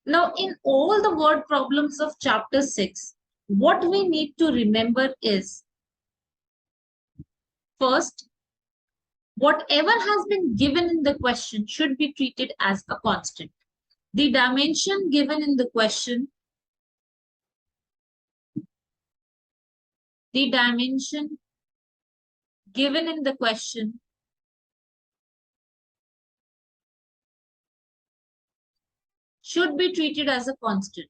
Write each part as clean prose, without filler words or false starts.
Now, in all the word problems of chapter 6, what we need to remember is, first, whatever has been given in the question should be treated as a constant. The dimension given in the question, the dimension given in the question should be treated as a constant.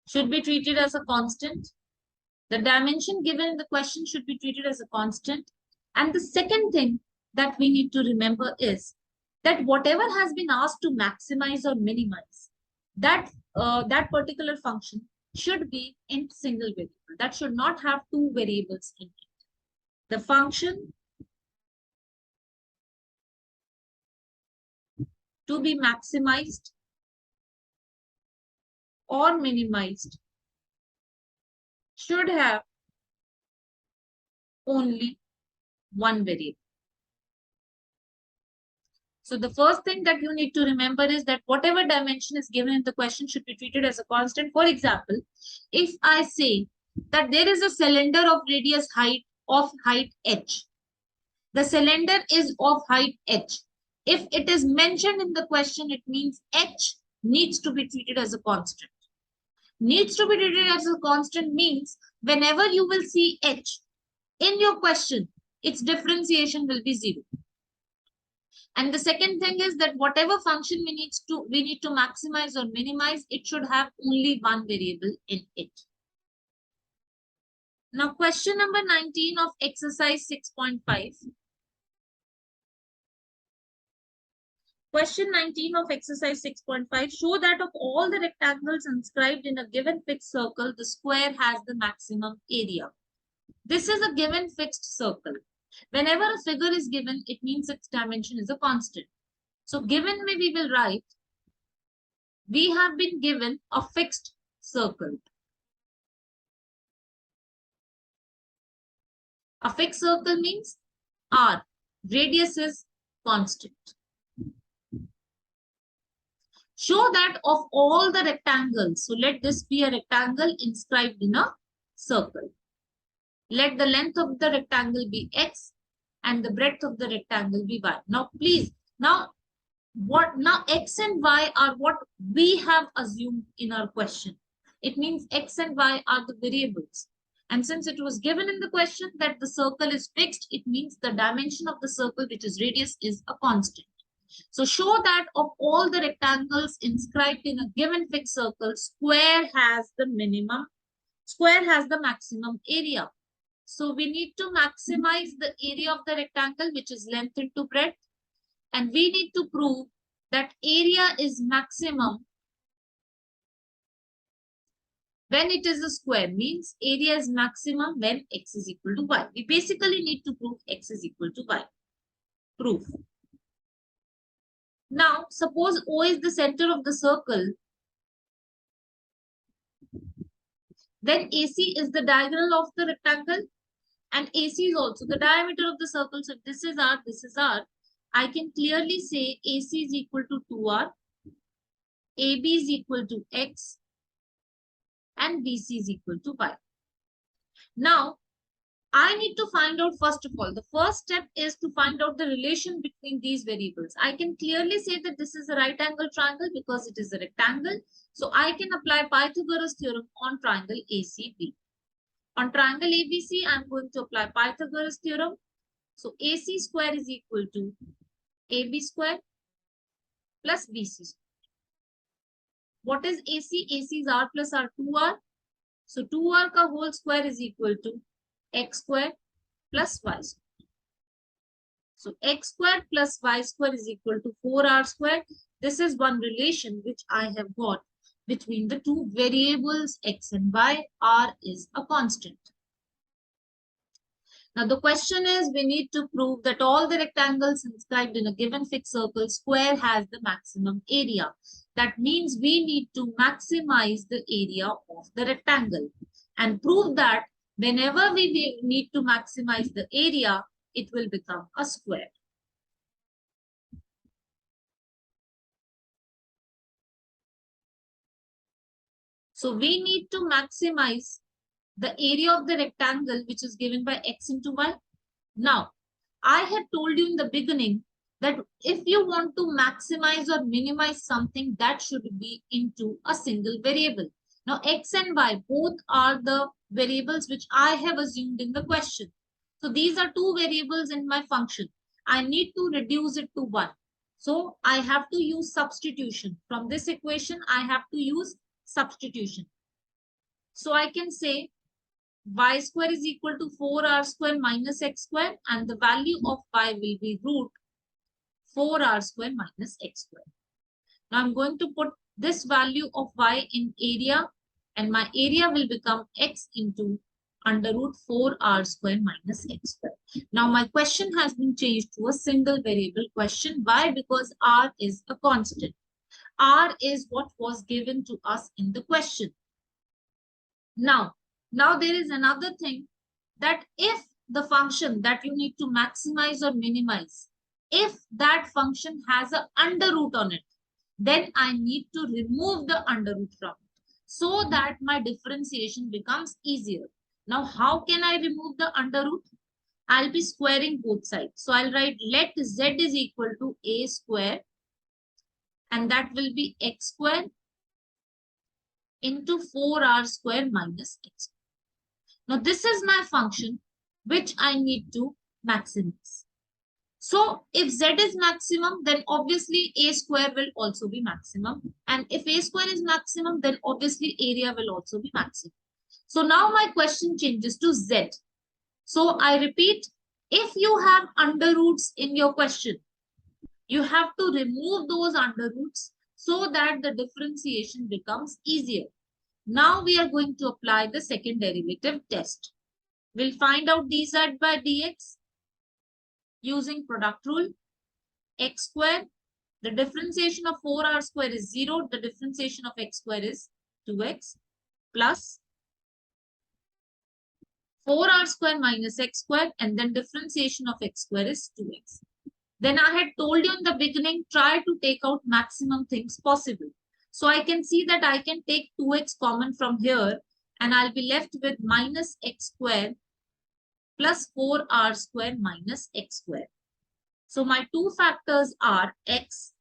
Should be treated as a constant. The dimension given in the question should be treated as a constant. And the second thing that we need to remember is that whatever has been asked to maximize or minimize, that particular function should be in single variable. That should not have two variables in it. The function to be maximized or minimized should have only one variable. So the first thing that you need to remember is that whatever dimension is given in the question should be treated as a constant. For example, if I say that there is a cylinder of radius height h, the cylinder is of height h. If it is mentioned in the question, it means h needs to be treated as a constant. Needs to be treated as a constant means whenever you will see h in your question, its differentiation will be 0. And the second thing is that whatever function we need to maximize or minimize, it should have only one variable in it. Now, question number 19 of exercise 6.5. Question 19 of exercise 6.5, show that of all the rectangles inscribed in a given fixed circle, the square has the maximum area. This is a given fixed circle. Whenever a figure is given, it means its dimension is a constant. So given me, we will write, we have been given a fixed circle. A fixed circle means R, radius is constant. Show that of all the rectangles, so let this be a rectangle inscribed in a circle. Let the length of the rectangle be x and the breadth of the rectangle be y. Now, please, now x and y are what we have assumed in our question. It means x and y are the variables. And since it was given in the question that the circle is fixed, it means the dimension of the circle, which is radius, is a constant. So show that of all the rectangles inscribed in a given fixed circle, square has the maximum area. So we need to maximize the area of the rectangle, which is length into breadth. And we need to prove that area is maximum when it is a square, means area is maximum when x is equal to y. We basically need to prove x is equal to y. Proof. Now, suppose O is the center of the circle, then AC is the diagonal of the rectangle, and AC is also the diameter of the circle. So this is R, this is R. I can clearly say AC is equal to 2R, AB is equal to X, and BC is equal to Y. Now, I need to find out, first of all, the first step is to find out the relation between these variables. I can clearly say that this is a right angle triangle because it is a rectangle. So I can apply Pythagoras theorem on triangle ACB. On triangle ABC, I'm going to apply Pythagoras theorem. So AC square is equal to AB square plus BC square. What is AC? AC is R plus R, 2R. So 2R ka whole square is equal to x square plus y square. So x square plus y square is equal to 4R square. This is one relation which I have got between the two variables x and y. R is a constant. Now the question is, we need to prove that all the rectangles inscribed in a given fixed circle, square has the maximum area. That means we need to maximize the area of the rectangle and prove that Whenever we need to maximize the area, it will become a square. So we need to maximize the area of the rectangle, which is given by x into y. Now, I had told you in the beginning that if you want to maximize or minimize something, that should be into a single variable. Now, x and y both are the variables which I have assumed in the question. So these are two variables in my function. I need to reduce it to one. So I have to use substitution. From this equation, I have to use substitution. So I can say y square is equal to 4r square minus x square, and the value of y will be root 4r square minus x square. Now I'm going to put this value of y in area, and my area will become x into under root 4r square minus x square. Now my question has been changed to a single variable question. Why? Because r is a constant. R is what was given to us in the question. Now there is another thing, that if the function that you need to maximize or minimize, if that function has an under root on it, then I need to remove the under root from it so that my differentiation becomes easier. Now, how can I remove the under root? I'll be squaring both sides. So I'll write let z is equal to a square, and that will be x square into 4r square minus x. Now, this is my function which I need to maximize. So, if z is maximum, then obviously a square will also be maximum. And if a square is maximum, then obviously area will also be maximum. So, now my question changes to z. So, I repeat, if you have under roots in your question, you have to remove those under roots so that the differentiation becomes easier. Now we are going to apply the second derivative test. We'll find out dz by dx using product rule. X square, the differentiation of 4r square is 0. The differentiation of x square is 2x plus 4r square minus x square, and then differentiation of x square is 2x. Then I had told you in the beginning, try to take out maximum things possible. So I can see that I can take 2x common from here, and I'll be left with minus x square plus 4r square minus x square. So my two factors are x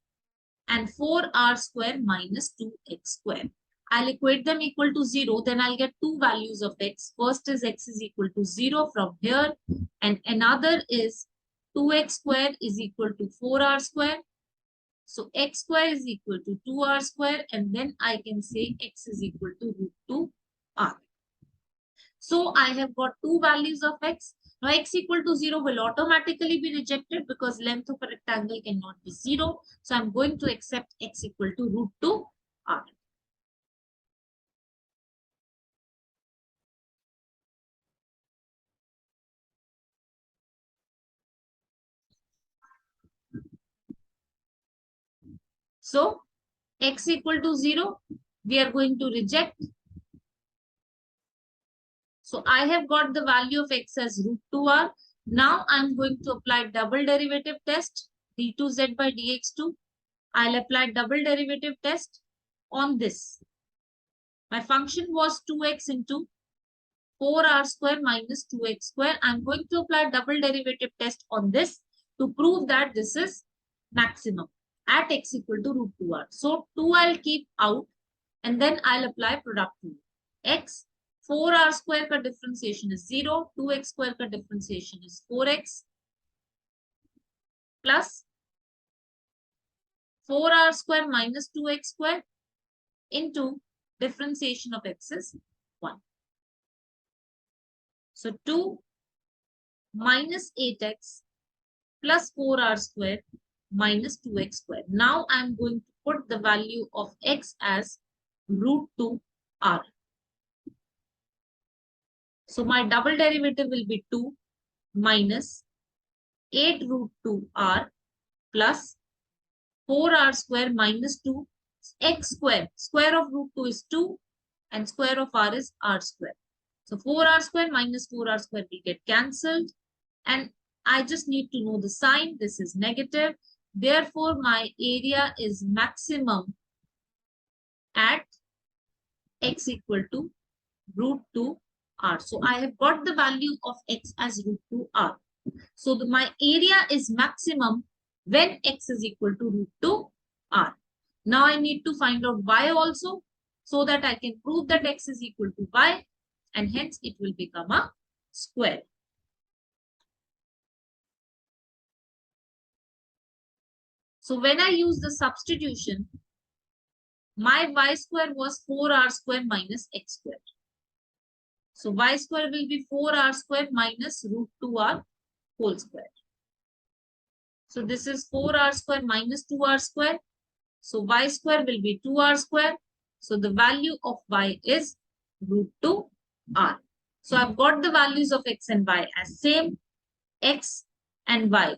and 4r square minus 2x square. I'll equate them equal to 0. Then I'll get two values of x. First is x is equal to 0 from here, and another is 2x square is equal to 4r square. So x square is equal to 2r square, and then I can say x is equal to root 2r. So I have got two values of x. Now x equal to 0 will automatically be rejected because length of a rectangle cannot be 0. So I'm going to accept x equal to root 2r. So x equal to 0, we are going to reject. So I have got the value of x as root 2r. Now I'm going to apply double derivative test, d2z by dx2. I'll apply double derivative test on this. My function was 2x into 4r square minus 2x square. I'm going to apply double derivative test on this to prove that this is maximum at x equal to root 2r. So 2 I'll keep out, and then I'll apply product rule. X, 4r square ka differentiation is 0, 2x square ka differentiation is 4x plus 4r square minus 2x square into differentiation of x is 1. So 2 minus 8x plus 4r square minus 2x square. Now I'm going to put the value of x as root 2r. So my double derivative will be 2 minus 8 root 2r plus 4r square minus 2 x square. Square of root 2 is 2 and square of r is r square. So 4r square minus 4r square will get cancelled. And I just need to know the sign. This is negative. Therefore, my area is maximum at x equal to root 2 r. So I have got the value of x as root 2 r. So my area is maximum when x is equal to root 2 r. Now I need to find out y also, so that I can prove that x is equal to y, and hence it will become a square. So when I use the substitution, my y square was 4r square minus x square. So y square will be 4r square minus root 2r whole square. So this is 4r square minus 2r square. So y square will be 2r square. So the value of y is root 2r. So I've got the values of x and y as same. X and y,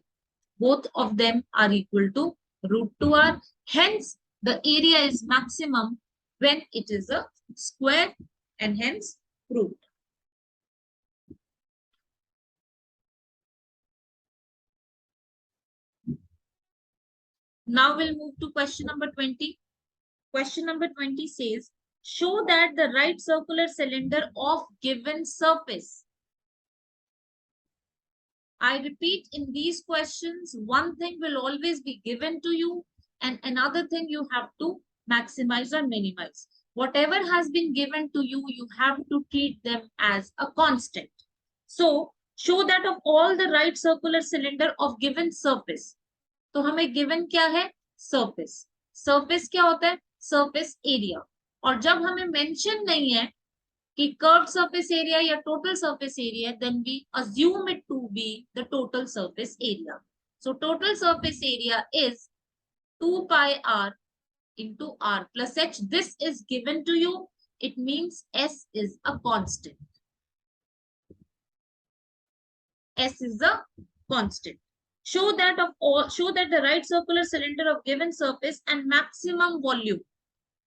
both of them are equal to root 2r. Hence, the area is maximum when it is a square, and hence proved. Now we'll move to question number 20. Question number 20 says, show that the right circular cylinder of given surface. I repeat, in these questions, one thing will always be given to you, and another thing you have to maximize or minimize. Whatever has been given to you, you have to treat them as a constant. So, show that of all the right circular cylinder of given surface. तो हमें given क्या है? Surface. Surface क्या होता है? Surface area. और जब हमें मेंशन नहीं है कि कर्व्ड सरफेस एरिया या total surface area, then we assume it to be the total surface area. So total surface area is 2 pi r into r plus h. This is given to you. It means s is a constant. S is a constant. Show that the right circular cylinder of given surface and maximum volume.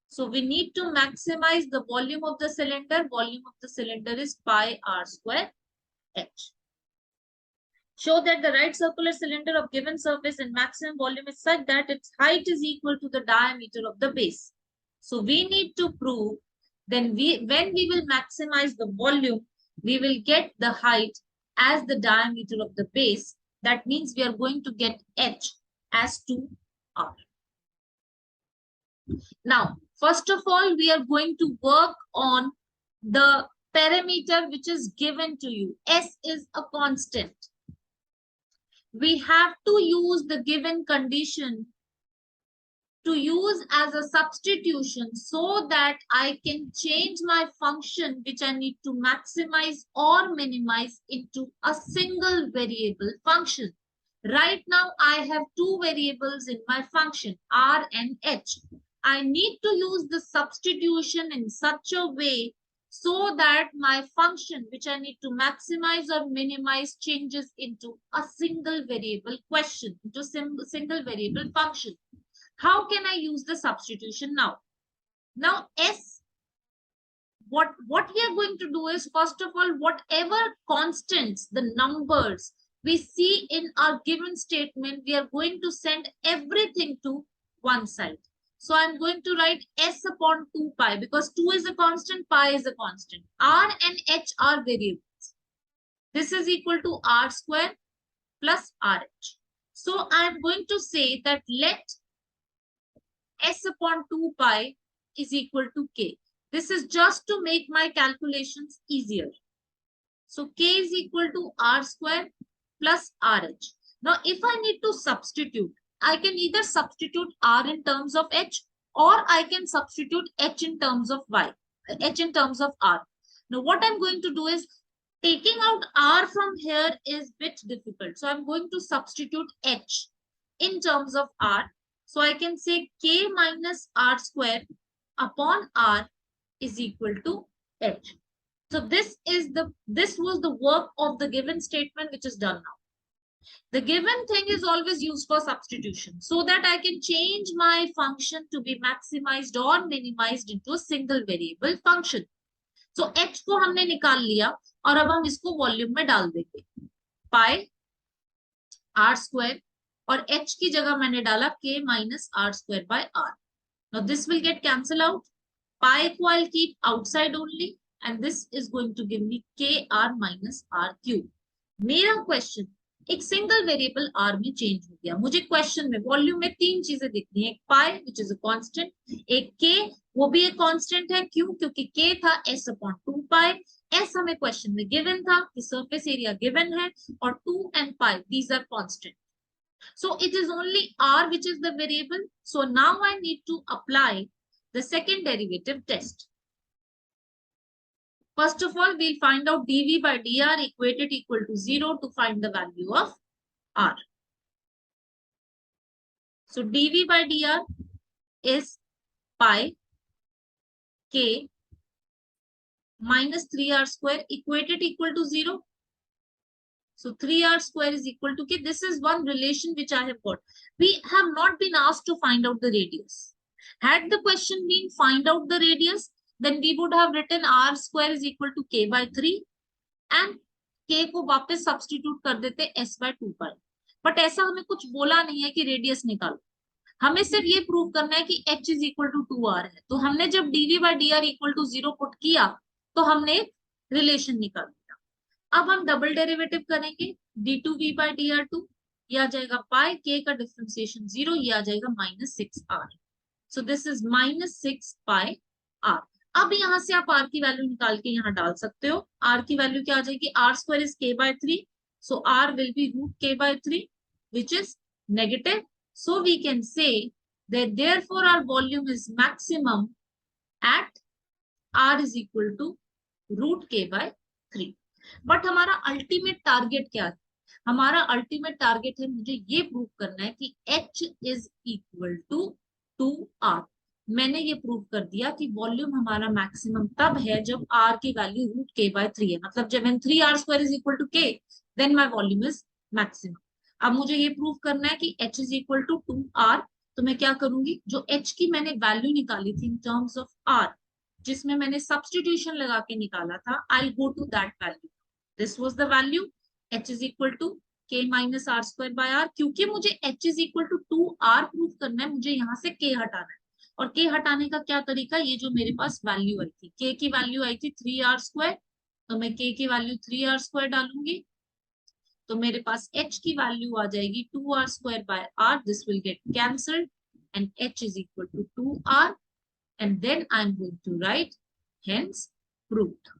So we need to maximize the volume of the cylinder. Volume of the cylinder is pi r square h. Show that the right circular cylinder of given surface and maximum volume is such that its height is equal to the diameter of the base. So we need to prove then when we will maximize the volume, we will get the height as the diameter of the base. That means we are going to get h as 2r. Now, first of all, we are going to work on the parameter which is given to you. S is a constant. We have to use the given condition to use as a substitution so that I can change my function which I need to maximize or minimize into a single variable function. Right now, I have two variables in my function, r and h. I need to use the substitution in such a way so that my function which I need to maximize or minimize changes into a single variable question, into single variable function. How can I use the substitution now? Now, S, what we are going to do is, first of all, whatever constants, the numbers we see in our given statement, we are going to send everything to one side. So I'm going to write S upon 2 pi because 2 is a constant, pi is a constant. R and H are variables. This is equal to R square plus RH. So I'm going to say that let S upon 2 pi is equal to K. This is just to make my calculations easier. So K is equal to R square plus RH. Now, if I need to substitute, I can either substitute R in terms of H or I can substitute H in terms of Y, H in terms of R. Now, what I'm going to do is taking out R from here is a bit difficult. So I'm going to substitute H in terms of R. So I can say K minus R square upon R is equal to H. So this was the work of the given statement which is done now. The given thing is always used for substitution so that I can change my function to be maximized or minimized into a single variable function. So h को हमने निकाल लिया और अब हम इसको volume में डाल देंगे, पाई आर स्क्वायर, और h की जगह मैंने डाला k minus r square by r. Now this will get cancel out. Pi को I'll keep outside only and this is going to give me kr minus r cube. मेरा question एक single variable r में change हो गया. मुझे question में volume में तीन चीजें दिखती हैं, एक पाई विच इज अ कांस्टेंट, एक k वो भी एक कांस्टेंट है, क्यों? क्योंकि k था s अपॉन 2 पाई. s हमें क्वेश्चन में गिवन था कि सरफेस एरिया गिवन है, और 2 and pi these are constant. So it is only r which is the variable. So now I need to apply the second derivative test. First of all, we'll find out dv by dr equated equal to 0 to find the value of r. So dv by dr is pi k minus 3r square equated equal to 0. So 3r square is equal to k. This is one relation which I have got. We have not been asked to find out the radius. Had the question been find out the radius, then we would have written r square is equal to k by 3 and k को वापस substitute कर देते s by 2 pi. But ऐसा हमें कुछ बोला नहीं है कि रेडियस निकालो, हमें सिर्फ ये प्रूव करना है कि h is equal to 2r है. तो हमने जब dv by dr equal to 0 put किया तो हमने रिलेशन निकाल दिया. अब हम डबल डेरिवेटिव करेंगे, d2v by dr2, ये आ जाएगा पाई, k का डिफरेंशिएशन 0, ये आ जाएगा minus 6r. So this is minus 6 pi r. अब यहां से आप r की वैल्यू निकाल के यहां डाल सकते हो. r की वैल्यू क्या आ जाएगी? r square is k by 3, so r will be root k by 3 which is negative. So we can say that therefore our volume is maximum at r is equal to root k by 3. But हमारा ultimate target क्या है? हमारा ultimate target है, मुझे ये prove करना है कि h is equal to 2r. मैंने ये प्रूव कर दिया कि वॉल्यूम हमारा मैक्सिमम तब है जब r की वैल्यू रूट k by 3 है. मतलब जब when 3r square is equal to k, then my volume is maximum. अब मुझे ये प्रूव करना है कि h is equal to 2r. तो मैं क्या करूंगी, जो h की मैंने वैल्यू निकाली थी इन टर्म्स ऑफ r, जिसमें मैंने सब्स्टिट्यूशन लगा के निकाला था, I'll go to that value. This was the value, h is equal to k minus r square by r. क्योंकि मुझे h is equal to 2r prove करना है, मुझे यहाँ से k हटाना है. और k हटाने का क्या तरीका? ये जो मेरे पास वैल्यू आई थी, k की वैल्यू आई थी 3r स्क्वायर, तो मैं k की वैल्यू 3r स्क्वायर डालूंगी, तो मेरे पास h की वैल्यू आ जाएगी 2r square by r. This will get cancelled and h is equal to 2r, and then I'm going to write hence proved.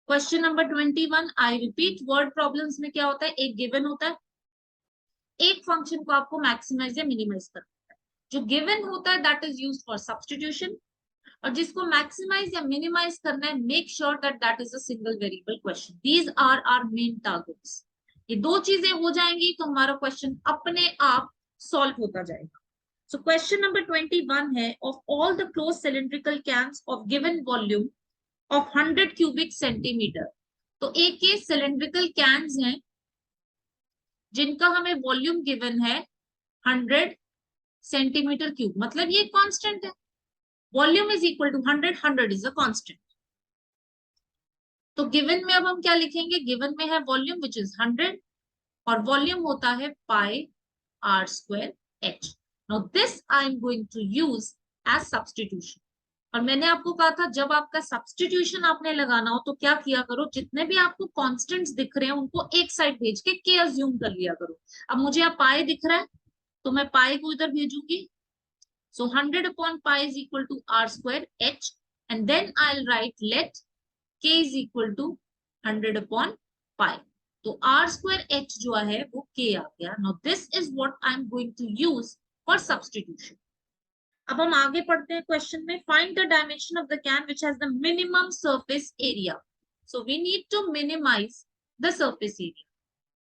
Question number 21. I repeat, word problems में क्या होता है? एक गिवन होता है, एक फंक्शन को आपको मैक्सिमाइज या मिनिमाइज करना है. जो गिवन होता है that is used for substitution, और जिसको मैक्सिमाइज या मिनिमाइज करना है, make sure that that is a single variable question. These are our main targets. ये दो चीजें हो जाएंगी तो हमारा क्वेश्चन अपने आप सॉल्व होता जाएगा. So question number 21 है, of all the closed cylindrical cans of given volume of 100 cubic centimeter. तो एक ये cylindrical cans हैं जिनका हमें वॉल्यूम गिवन है 100 सेंटीमीटर क्यूब, मतलब ये कांस्टेंट है. Volume is equal to 100, 100 is a constant. तो गिवन में अब हम क्या लिखेंगे? गिवन में है वॉल्यूम विच इज 100 और वॉल्यूम होता है pi r square h. Now this I am going to use as substitution. और मैंने आपको कहा था जब आपका सब्स्टिट्यूशन आपने लगाना हो तो क्या किया करो, जितने भी आपको कांस्टेंट्स दिख रहे हैं उनको एक साइड भेज के के अज्यूम कर लिया करो. अब मुझे यहाँ पाई दिख रहा है तो मैं पाई को इधर भेजूंगी. So 100 upon pi is equal to r square h, and then I will write let k is equal to 100 upon pi. तो आर स्क्वायर एच जो है वो के आ गया. Now this is what I am going to use for substitution. अब हम आगे पढ़ते हैं क्वेश्चन में. Find the dimension of the can which has the minimum surface area. So we need to minimise the surface area.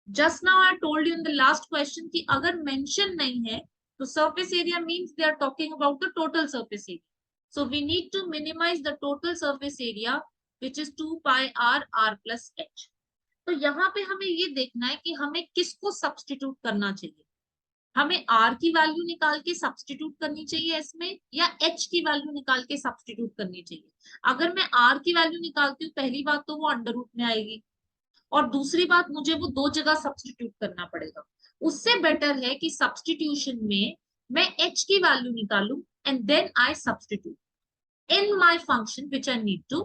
Just now I told you in the last question कि अगर mention नहीं है तो surface area means they are talking about the total surface area. So we need to minimize the total surface area, which is 2 pi r plus h. तो यहाँ पे हमें ये देखना है कि हमें किसको सब्स्टिट्यूट करना चाहिए. हमें r की वैल्यू निकाल के सब्स्टिट्यूट करनी चाहिए इसमें, या h की वैल्यू निकाल के सब्स्टिट्यूट करनी चाहिए. अगर मैं r की वैल्यू निकालती हूँ, पहली बात तो वो अंडर रूट में आएगी, और दूसरी बात मुझे वो दो जगह सब्स्टिट्यूट करना पड़ेगा. उससे बेटर है कि सब्स्टिट्यूशन में मैं h की वैल्यू निकालूं and then I substitute in my function which I need to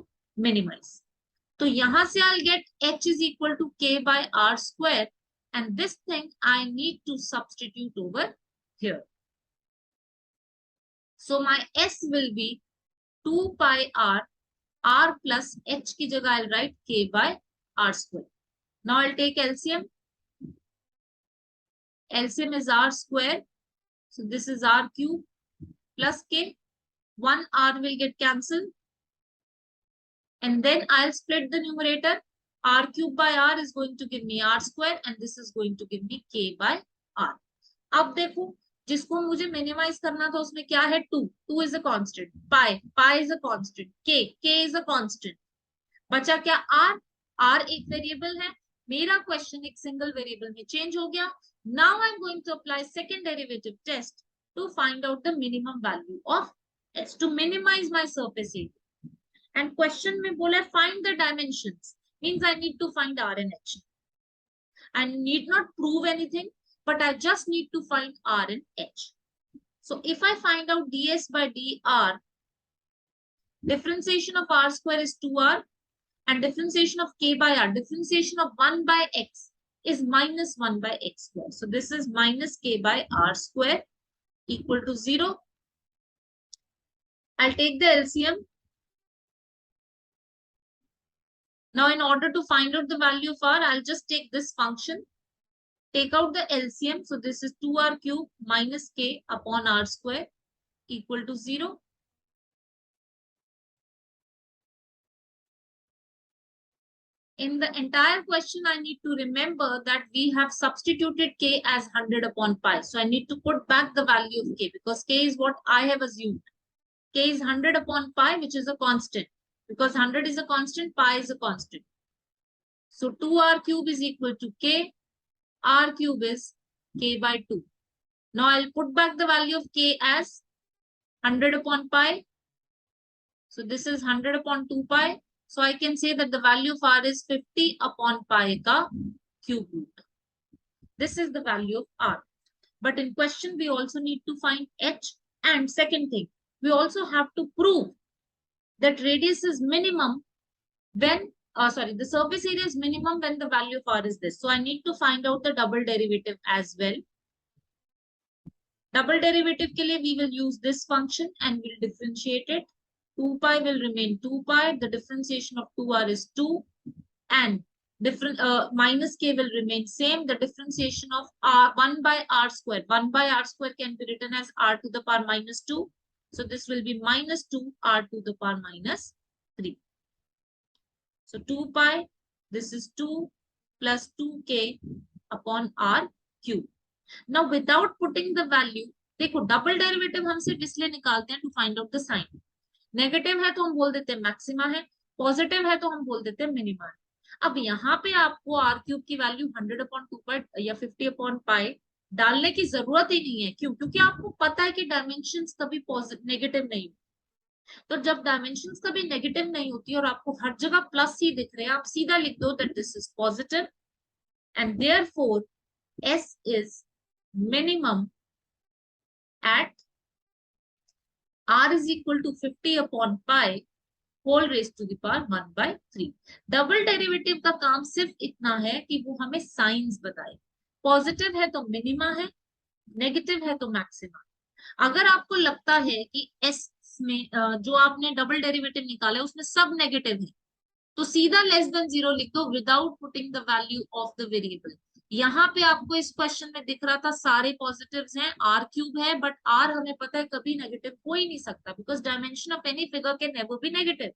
minimize. तो यहां से I'll get h is equal to k by r square, and this thing I need to substitute over here. So my s will be 2 pi r plus h की जगह I'll write k by r square. Now I'll take LCM. LCM is r square. So this is r cube plus k. One r will get cancelled. And then I'll split the numerator. R cube by r is going to give me r square, and this is going to give me k by r. अब देखो, जिसको मुझे minimise करना था उसमें क्या है, 2 is a constant, pi is a constant, k is a constant. बचा क्या, r एक वेरिएबल है. मेरा क्वेश्चन एक सिंगल वेरिएबल में चेंज हो गया. Now I am going to apply second derivative test to find out the minimum value of h, to minimise my surface area. And question में बोला find the dimensions, means I need to find r and h. I need not prove anything, but I just need to find r and h. So if I find out ds by dr, differentiation of r square is 2r, and differentiation of k by r, differentiation of 1 by x is minus 1 by x square. So this is minus k by r square equal to 0. I'll take the LCM. Now, in order to find out the value of r, I'll just take this function, take out the LCM. So this is 2r cube minus k upon r square equal to 0. In the entire question, I need to remember that we have substituted k as 100 upon pi. So I need to put back the value of k, because k is what I have assumed. K is 100 upon pi, which is a constant. Because 100 is a constant, pi is a constant. So 2r cube is equal to k. R cube is k by 2. Now I'll put back the value of k as 100 upon pi. So this is 100 upon 2 pi. So I can say that the value of r is 50 upon pi ka cube root. This is the value of r. But in question, we also need to find h. And second thing, we also have to prove that radius is minimum when, the surface area is minimum when the value of r is this. So I need to find out the double derivative as well. Double derivative ke liye we will use this function and we'll differentiate it. 2 pi will remain 2 pi. The differentiation of 2r is 2. And minus k will remain same. The differentiation of r 1 by r square. 1 by r square can be written as r to the power minus 2. So this will be minus 2 r to the power minus 3. So 2 pi, this is 2 plus 2k upon r cube. Now without putting the value, देखो double derivative हम सिर्फ इसलिए निकालते हैं to find out the sign. Negative है तो हम बोल देते हैं मैक्सिमा है, पॉजिटिव है तो हम बोल देते हैं मिनिमा है. अब यहाँ पे आपको आर क्यूब की वैल्यू 100 अपॉन 2 पाई या 50 अपॉन पाई डालने की जरूरत ही नहीं है. क्यों? क्योंकि आपको पता है कि डायमेंशंस कभी नेगेटिव नहीं. तो जब डायमेंशंस कभी नेगेटिव नहीं होती और आपको हर जगह प्लस ही दिख रहे हैं, आप सीधा लिख दो that this is positive and therefore s is minimum at r is equal to 50 upon pi whole raised to the power 1 by 3. Double derivative का काम सिर्फ इतना है कि वो हमें साइंस बताए. पॉजिटिव है तो मिनिमा है, नेगेटिव है तो मैक्सिमा. अगर आपको लगता है कि s में जो आपने डबल डेरिवेटिव निकाला है उसमें सब नेगेटिव है, तो सीधा लेस देन 0 लिख दो without putting the value of the variable. यहाँ पे आपको इस क्वेश्चन में दिख रहा था सारे पॉजिटिव्स हैं, आर क्यूब है, बट आर हमें पता है कभी नेगेटिव हो ही नहीं सकता because dimension of any figure can never be negative.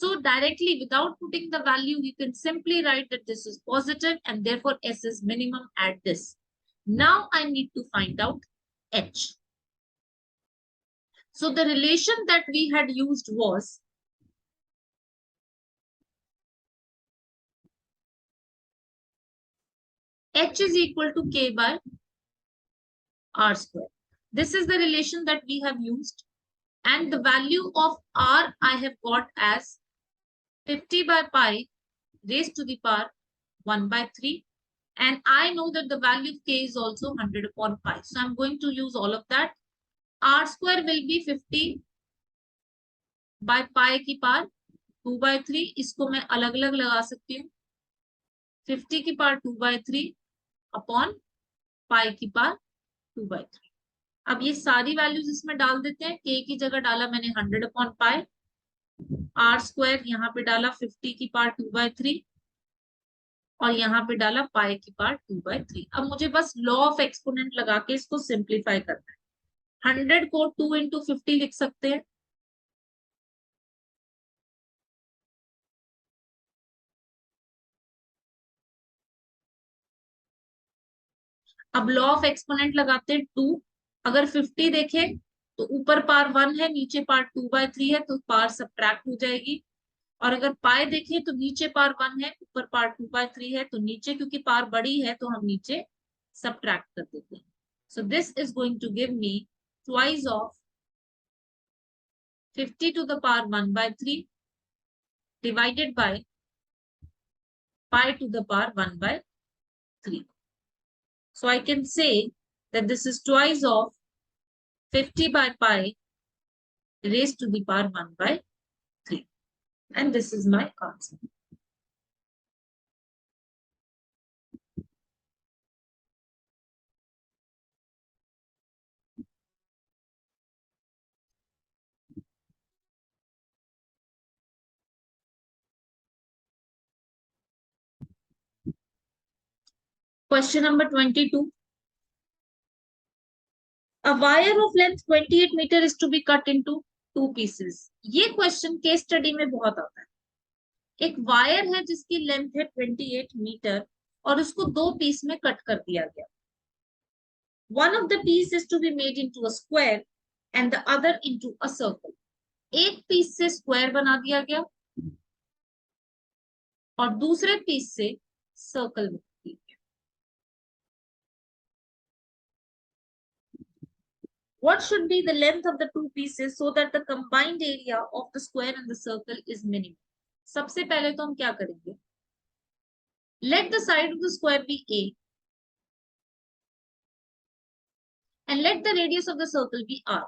So directly without putting the value, you can simply write that this is positive and therefore s is minimum at this. Now I need to find out h. So the relation that we had used was h is equal to k by r square. This is the relation that we have used, and the value of r I have got as 50 by pi raised to the power 1 by 3. And I know that the value of k is also 100 upon pi. So I'm going to use all of that. R square will be 50 by pi की power 2 by 3. इसको मैं अलग अलग लगा सकती हूँ. 50 की power 2 by 3 upon pi की पावर 2 by 3. अब ये सारी वैल्यूज इसमें डाल देते हैं. k की जगह डाला मैंने 100 अपॉन पाई. आर स्क्वायर यहाँ पे डाला 50 की पावर 2 by 3 और यहाँ पे डाला पाई की पावर 2 by 3. अब मुझे बस लॉ ऑफ एक्सपोनेंट लगा के इसको सिंप्लीफाई करना है. 100 को 2 into 50 लिख सकते हैं. अब लॉ ऑफ एक्सपोनेंट लगाते हैं 2. अगर 50 देखें तो ऊपर पार 1 है, नीचे पार 2 by 3 है, तो पार सब्ट्रैक्ट हो जाएगी. और अगर पाई देखें तो नीचे पार 1 है, ऊपर पार 2 by 3 है, तो नीचे क्योंकि पार बड़ी है तो हम नीचे सब्ट्रैक्ट कर देते हैं. So this is going to give me twice of 50 to the power 1 by 3 divided by pi to the power 1 by 3. So I can say that this is twice of 50 by pi raised to the power 1 by 3. And this is my answer. Question number 22. A wire of length 28 meter is to be cut into two pieces. ये question case study में बहुत आता है. एक wire है जिसकी length है 28 metre और उसको दो पीस में कट कर दिया गया. One of the piece is to be made into a square and the other into a circle. एक पीस से स्क्वायर बना दिया गया और दूसरे पीस से सर्कल बना दिया गया. What should be the length of the two pieces so that the combined area of the square and the circle is minimum? सबसे पहले तो हम क्या करेंगे? Let the side of the square be A and let the radius of the circle be R.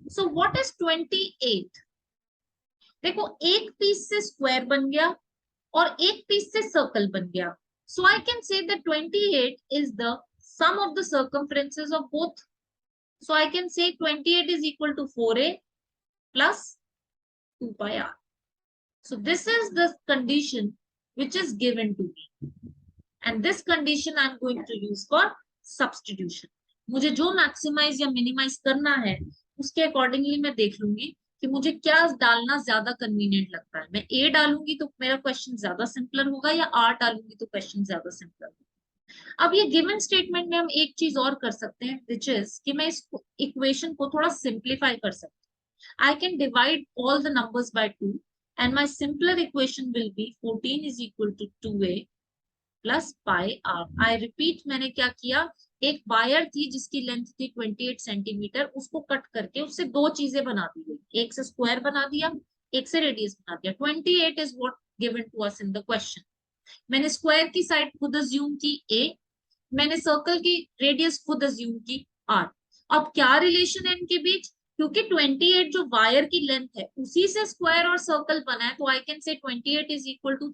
So what is 28? देखो एक piece से square बन गया और एक पीस से सर्कल बन गया. So I can say that 28 is the sum of the circumferences of both. So I can say 28 is equal to 4A plus 2 pi R. So this is the condition which is given to me. And this condition I am going to use for substitution. मुझे जो maximise या minimise करना है उसके accordingly मैं देख लूंगी कि मुझे क्या डालना ज्यादा कन्वीनियंट लगता है. मैं ए डालूंगी तो मेरा क्वेश्चन ज्यादा सिंपलर होगा या आर डालूंगी तो क्वेश्चन ज्यादा सिंपलर होगा. अब ये गिवन स्टेटमेंट में हम एक चीज और कर सकते हैं विच इज कि मैं इस इक्वेशन को थोड़ा सिंप्लीफाई कर सकती हूँ. I can divide all the numbers by 2 and my simpler equation will be 14 is equal to 2a plus pi r. I repeat, मैंने क्या किया, एक वायर थी जिसकी लेंथ थी 28 सेंटीमीटर, उसको कट करके उससे दो चीजें बना दी गई. एक से स्क्वायर बना दिया, एक से रेडियस बना दिया. 28 is what given to us in the question. मैंने स्क्वायर की साइड खुद अज्यूम की a, मैंने सर्कल की रेडियस खुद अज्यूम की r. अब क्या रिलेशन है इनके बीच? क्योंकि 28 जो वायर की लेंथ है उसी से स्क्वायर और सर्कल बना है, तो आई can say 28 is equal to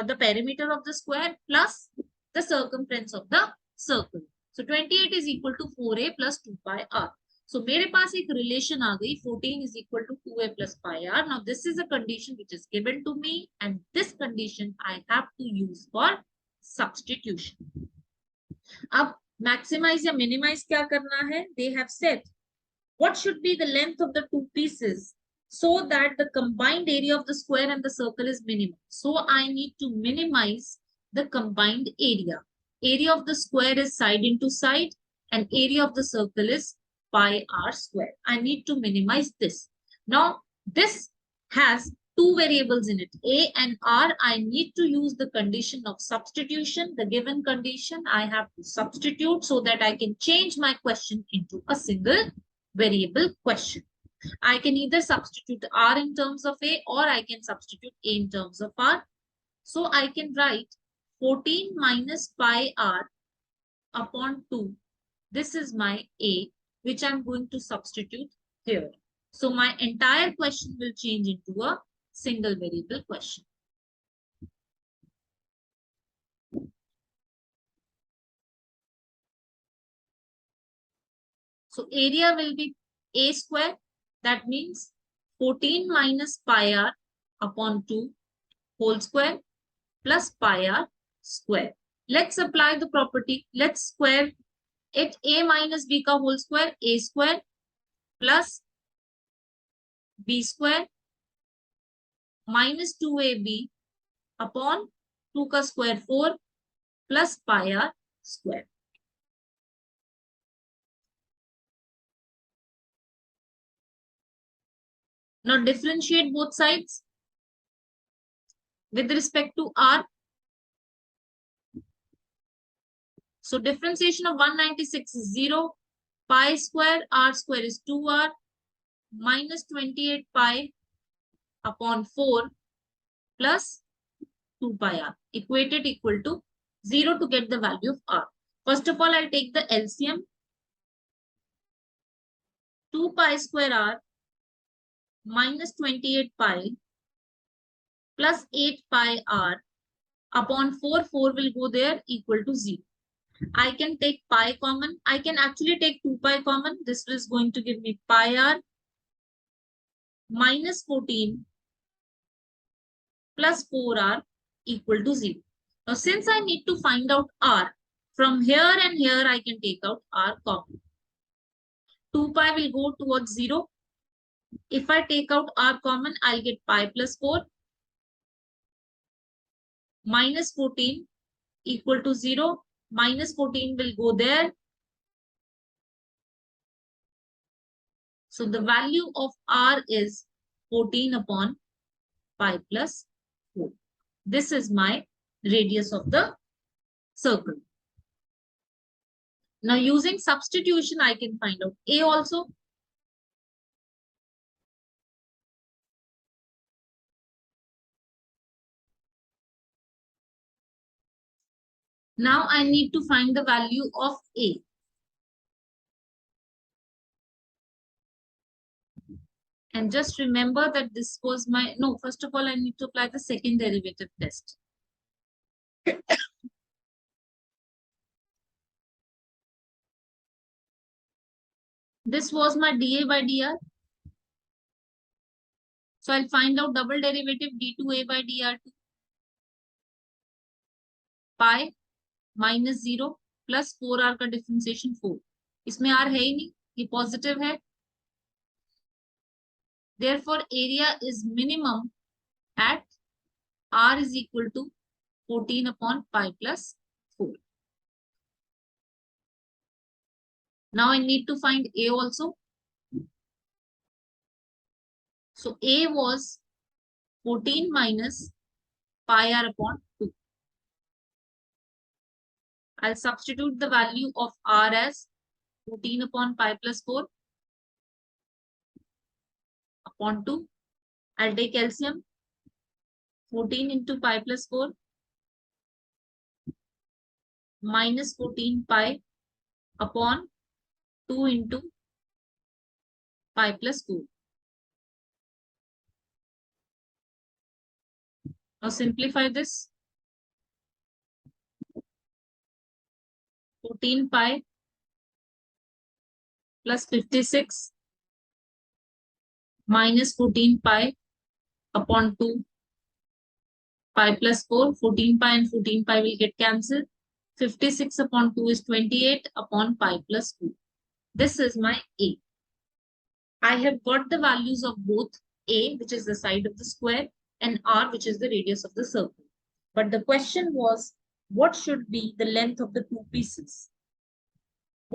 the perimeter of the square plus the circumference of the circle. So 28 is equal to 4a plus 2 pi r. सो मेरे पास एक रिलेशन आ गई 14 is equal to 2a plus pi r. Now this is a condition which is given to me and this condition I have to use for substitution. अब maximise या minimise क्या करना है? They have said what should be the length of the two pieces so that the combined area of the square and the circle is minimum. So I need to minimize the combined area. Area of the square is side into side and area of the circle is pi r square. I need to minimize this. Now, this has two variables in it, a and r. I need to use the condition of substitution. The given condition I have to substitute so that I can change my question into a single variable question. I can either substitute r in terms of a, or I can substitute a in terms of r. So I can write 14 minus pi r upon 2. This is my a, which I'm going to substitute here. So my entire question will change into a single variable question. So area will be a square. That means 14 minus pi r upon 2 whole square plus pi r square. Let's apply the property. Let's square it. A minus b ka whole square, a square plus b square minus 2ab upon 2 ka square 4 plus pi r square. Now differentiate both sides with respect to r. So differentiation of 196 is 0. Pi square r square is 2r minus 28 pi upon 4 plus 2 pi r. Equated equal to 0 to get the value of r. First of all, I'll take the LCM. 2 pi square r minus 28 pi plus 8 pi r upon 4. 4 will go there, equal to 0. I can take pi common. I can actually take 2 pi common. This is going to give me pi r minus 14 plus 4r equal to 0. Now, since I need to find out r, from here and here I can take out r common. 2 pi will go towards 0. If I take out r common, I'll get pi plus 4 minus 14 equal to 0. Minus 14 will go there. So the value of r is 14 upon pi plus 4. This is my radius of the circle. Now using substitution, I can find out a also. Now I need to find the value of a. And just remember that this was my, no, first of all, I need to apply the second derivative test. This was my dA by dr. So I'll find out double derivative d2a by dr2. Pi minus 0 plus 4r का differentiation 4. इसमें r है ही नहीं, ये positive है. Therefore, area is minimum at r is equal to 14 upon pi plus 4. Now I need to find a also. So a was 14 minus pi r upon 2. I'll substitute the value of r as 14 upon pi plus 4 upon 2. I'll take LCM. 14 into pi plus 4 minus 14 pi upon 2 into pi plus 4. Now simplify this. 14 pi plus 56 minus 14 pi upon 2 pi plus 4. 14 pi and 14 pi will get cancelled. 56 upon 2 is 28 upon pi plus 2. This is my a. I have got the values of both a, which is the side of the square, and r, which is the radius of the circle. But the question was, what should be the length of the two pieces?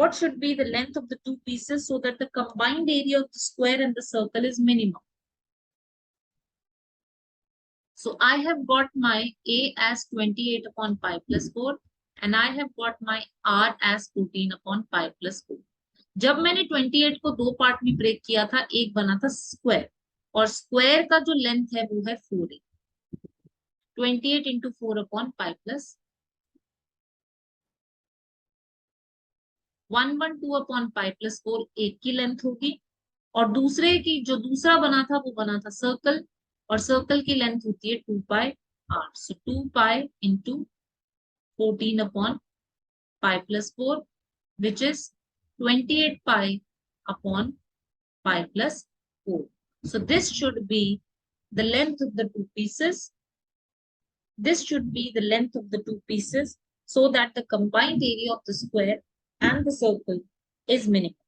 what should be the length of the two pieces so that the combined area of the square and the circle is minimum? So I have got my A as 28 upon pi plus 4 and I have got my R as 14 upon pi plus 4. जब मैंने 28 को दो part में break किया था, एक बना था स्क्वायर और स्क्वायर का जो लेंथ है वो है 4a. 28 into 4 upon pi plus 112 upon pi plus 4 एक की लेंथ होगी और दूसरे की जो दूसरा बना था वो बना था सर्कल और सर्कल की लेंथ होती है 2 pi r. So 2 pi into 14 upon pi plus 4 which is 28 pi upon pi plus 4. So this should be the length of the two pieces. This should be the length of the two pieces so that the combined area of the square and the circle is minimum.